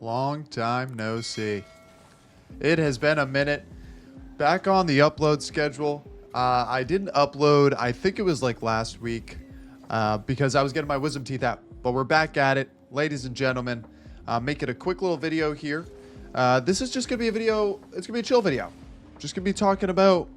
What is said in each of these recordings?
Long time no see. It has been a minute. Back on the upload schedule. I didn't upload, I think it was like last week, because I was getting my wisdom teeth out. But we're back at it, ladies and gentlemen. Making a quick little video here. This is just going to be a video, it's going to be a chill video. Just going to be talking about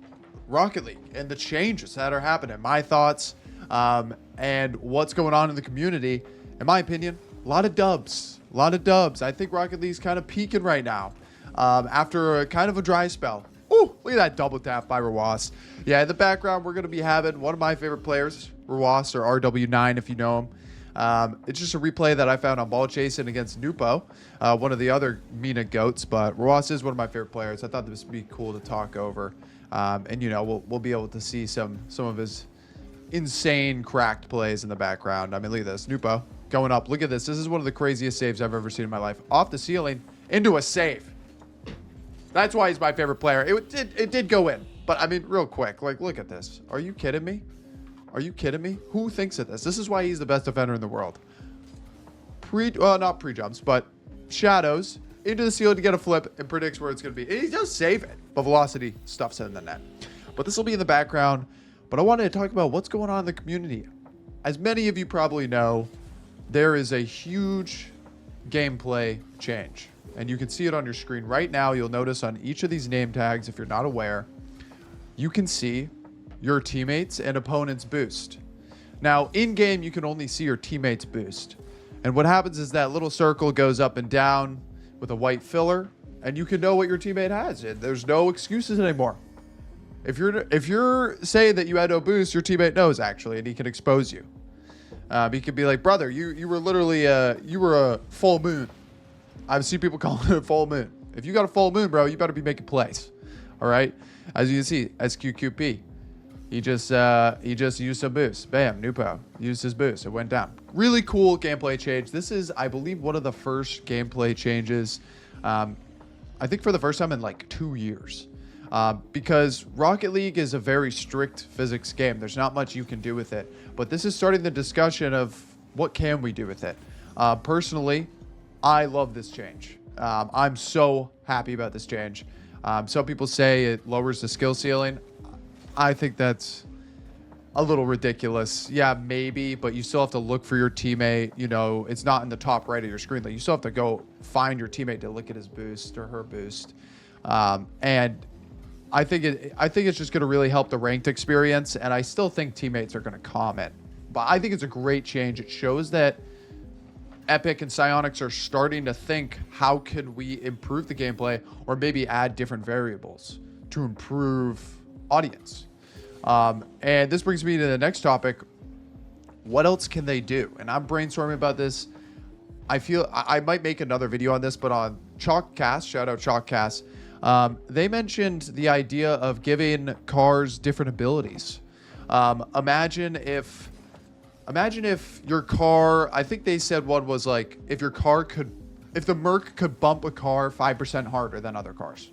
Rocket League and the changes that are happening. My thoughts, and what's going on in the community. In my opinion, a lot of dubs. I think Rocket League's kind of peaking right now. After a kind of a dry spell. Ooh, look at that double tap by Rawas. Yeah, in the background, we're going to be having one of my favorite players, Rawas, or RW9 if you know him. It's just a replay that I found on Ball Chasing against Nupo, one of the other Mina goats, but Rawas is one of my favorite players. I thought this would be cool to talk over. And, you know, we'll be able to see some of his insane cracked plays in the background. I mean, look at this. Nupo going up. Look at this. This is one of the craziest saves I've ever seen in my life. Off the ceiling into a save. That's why he's my favorite player. It did go in. But, I mean, real quick. Like, look at this. Are you kidding me? Are you kidding me? Who thinks of this? This is why he's the best defender in the world. Not pre-jumps, but shadows into the ceiling to get a flip and predicts where it's going to be. And he does save it, but velocity stuffs it in the net. But this will be in the background. But I wanted to talk about what's going on in the community. As many of you probably know, there is a huge gameplay change. And you can see it on your screen right now. You'll notice on each of these name tags, if you're not aware, you can see your teammates and opponents boost. Now, in-game, you can only see your teammates boost. And what happens is that little circle goes up and down with a white filler, and you can know what your teammate has. And there's no excuses anymore. If you're saying that you had no boost, your teammate knows actually, and he can expose you. He could be like, brother, you were literally you were a full moon. I've seen people call it a full moon. If you got a full moon, bro, you better be making plays. All right. As you can see, SQQP. He just used some boost. Bam, Nupo used his boost. It went down. Really cool gameplay change. This is, I believe, one of the first gameplay changes. I think for the first time in like 2 years. Because Rocket League is a very strict physics game. There's not much you can do with it. But this is starting the discussion of what can we do with it. Personally, I love this change. I'm so happy about this change. Some people say it lowers the skill ceiling. I think that's a little ridiculous. Yeah, maybe, but you still have to look for your teammate. You know, it's not in the top right of your screen. Like, you still have to go find your teammate to look at his boost or her boost. And I think it's just going to really help the ranked experience, and I still think teammates are going to comment. But I think it's a great change. It shows that Epic and Psyonix are starting to think, how can we improve the gameplay or maybe add different variables to improve audience? And this brings me to the next topic. What else can they do? And I'm brainstorming about this. I feel I might make another video on this, but on Chalkcast, shout out Chalkcast, they mentioned the idea of giving cars different abilities. Imagine if your car, I think they said one was like, if the Merc could bump a car 5% harder than other cars.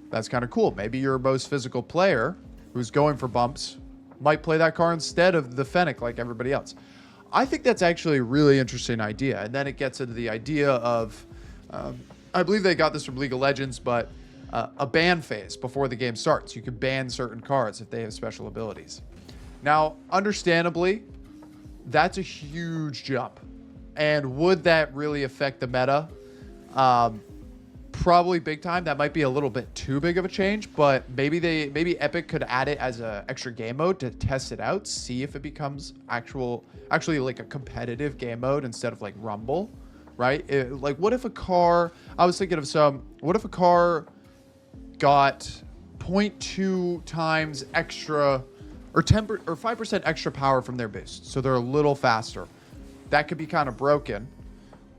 That's kind of cool. Maybe your most physical player who's going for bumps might play that car instead of the Fennec like everybody else. I think that's actually a really interesting idea. And then it gets into the idea of, I believe they got this from League of Legends, but a ban phase before the game starts. You can ban certain cards if they have special abilities. Now, understandably, that's a huge jump. And would that really affect the meta? Probably big time. That might be a little bit too big of a change, but maybe Epic could add it as an extra game mode to test it out, see if it becomes actually like a competitive game mode instead of like Rumble, right? Like, what if a car, I was thinking of what if a car got 0.2 times extra or 5% extra power from their boost, so they're a little faster? That could be kind of broken,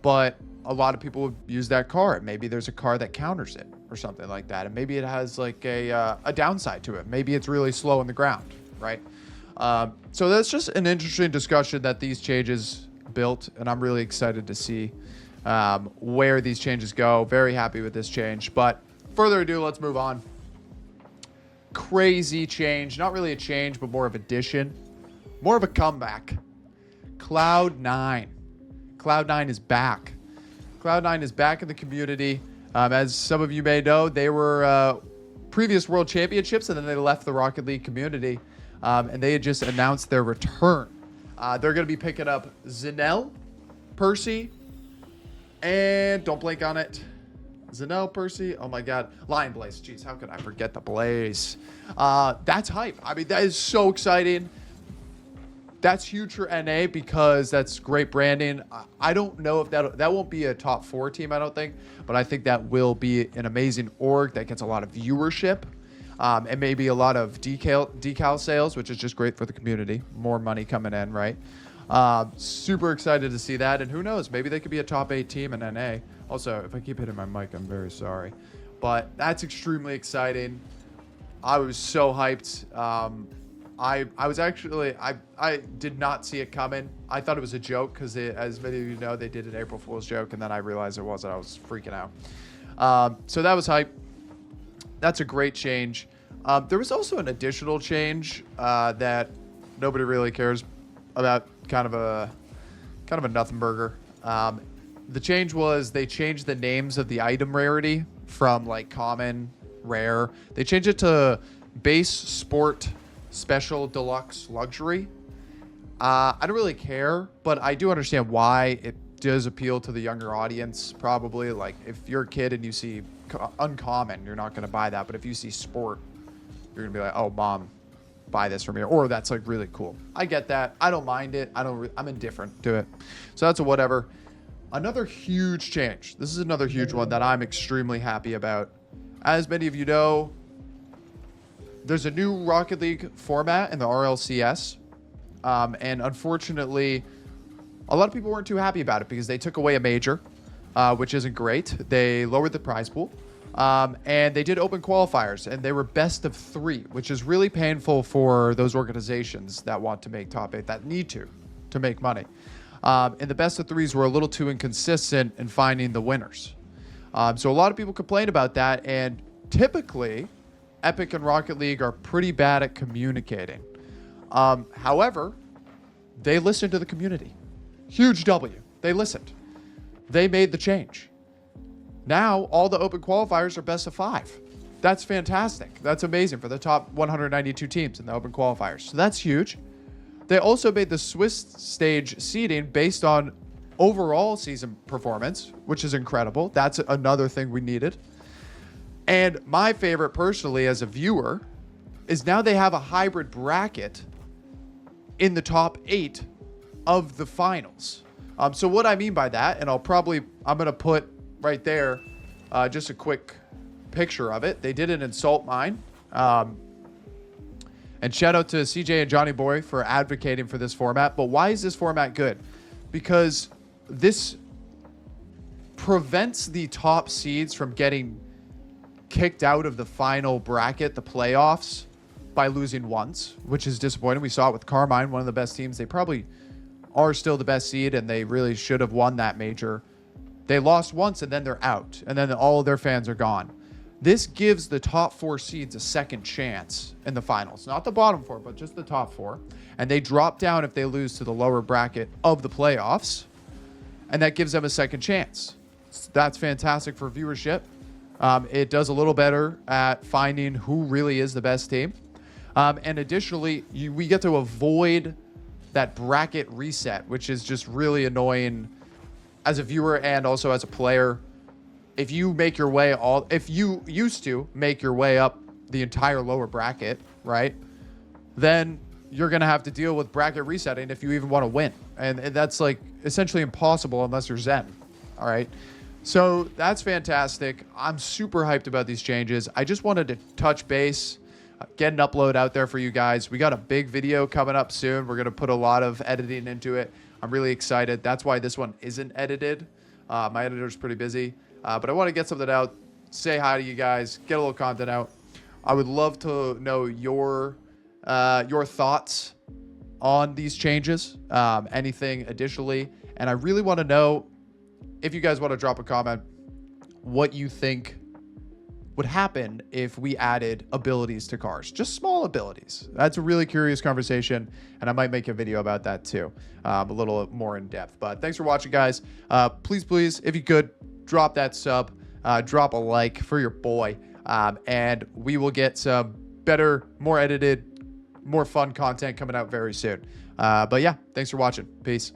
but a lot of people would use that car. Maybe there's a car that counters it or something like that, and maybe it has like a downside to it. Maybe it's really slow on the ground, right? So that's just an interesting discussion that these changes built, and I'm really excited to see where these changes go. Very happy with this change, but further ado, let's move on. Crazy change. Not really a change, but more of addition. More of a comeback. Cloud9. Cloud9 is back. Cloud9 is back in the community. As some of you may know, they were previous World Championships, and then they left the Rocket League community, and they had just announced their return. They're going to be picking up Zinel, Percy, and don't blink on it. Zinel, Percy, oh my God, Lion Blaze. Jeez, how could I forget the Blaze? That's hype. I mean, that is so exciting. That's huge for NA because that's great branding. I don't know if that won't be a top 4 team, I don't think, but I think that will be an amazing org that gets a lot of viewership, and maybe a lot of decal sales, which is just great for the community. More money coming in, right? Super excited to see that, and who knows, maybe they could be a top 8 team in NA. Also, if I keep hitting my mic, I'm very sorry. But that's extremely exciting. I was so hyped. I was actually, I did not see it coming. I thought it was a joke because, as many of you know, they did an April Fool's joke, and then I realized it wasn't. I was freaking out. So that was hype. That's a great change. There was also an additional change that nobody really cares about, kind of a nothing burger. The change was they changed the names of the item rarity from like common, rare. They changed it to base, sport, special, deluxe, luxury. I don't really care, but I do understand why it does appeal to the younger audience. Probably, like, if you're a kid and you see uncommon, you're not going to buy that. But if you see sport, you're going to be like, oh, mom, buy this from here. Or that's like really cool. I get that. I don't mind it. I'm indifferent to it. So that's a whatever. Another huge change. This is another huge one that I'm extremely happy about. As many of you know, there's a new Rocket League format in the RLCS. And unfortunately, a lot of people weren't too happy about it because they took away a major, which isn't great. They lowered the prize pool. And they did open qualifiers, and they were best of 3, which is really painful for those organizations that want to make top 8, that need to make money. And the best of 3s were a little too inconsistent in finding the winners. So a lot of people complain about that, and typically, Epic and Rocket League are pretty bad at communicating. However, they listened to the community. Huge W. They listened. They made the change. Now, all the open qualifiers are best of 5. That's fantastic. That's amazing for the top 192 teams in the open qualifiers. So that's huge. They also made the Swiss stage seeding based on overall season performance, which is incredible. That's another thing we needed. And my favorite personally as a viewer is now they have a hybrid bracket in the top 8 of the finals. So what I mean by that, and I'm going to put right there just a quick picture of it. They did it in Salt Mine. And shout out to CJ and Johnny Boy for advocating for this format. But why is this format good? Because this prevents the top seeds from getting kicked out of the final bracket, the playoffs, by losing once, which is disappointing. We saw it with Carmine, one of the best teams. They probably are still the best seed, and they really should have won that major. They lost once, and then they're out, and then all of their fans are gone. This gives the top 4 seeds a second chance in the finals. Not the bottom 4, but just the top 4. And they drop down if they lose to the lower bracket of the playoffs, and that gives them a second chance. That's fantastic for viewership. It does a little better at finding who really is the best team. And additionally, we get to avoid that bracket reset, which is just really annoying as a viewer and also as a player. If you used to make your way up the entire lower bracket, right, then you're going to have to deal with bracket resetting if you even want to win. And that's like essentially impossible unless you're Zen. All right. So that's fantastic. I'm super hyped about these changes. I just wanted to touch base, get an upload out there for you guys. We got a big video coming up soon. We're going to put a lot of editing into it. I'm really excited. That's why this one isn't edited. My editor's pretty busy. But I want to get something out, say hi to you guys, get a little content out. I would love to know your thoughts on these changes, anything additionally. And I really want to know, if you guys want to drop a comment, what you think would happen if we added abilities to cars, just small abilities. That's a really curious conversation, and I might make a video about that too, a little more in depth. But thanks for watching, guys. Please, if you could, drop that sub, drop a like for your boy, and we will get some better, more edited, more fun content coming out very soon. But yeah, thanks for watching. Peace.